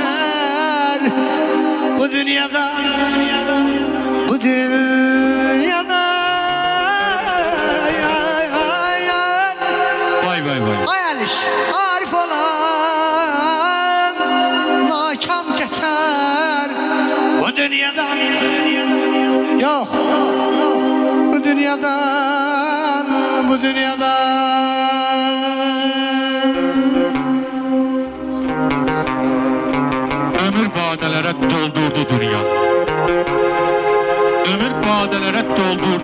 geçer bu dünyada, bu dünyada. Vay vay vay. Hayal iş, arif olan nakam geçer bu dünyadan. Yok, bu dünyadan, bu dünyadan. Ömür badelere doldurdu dünya. Ömür badelere doldurdu.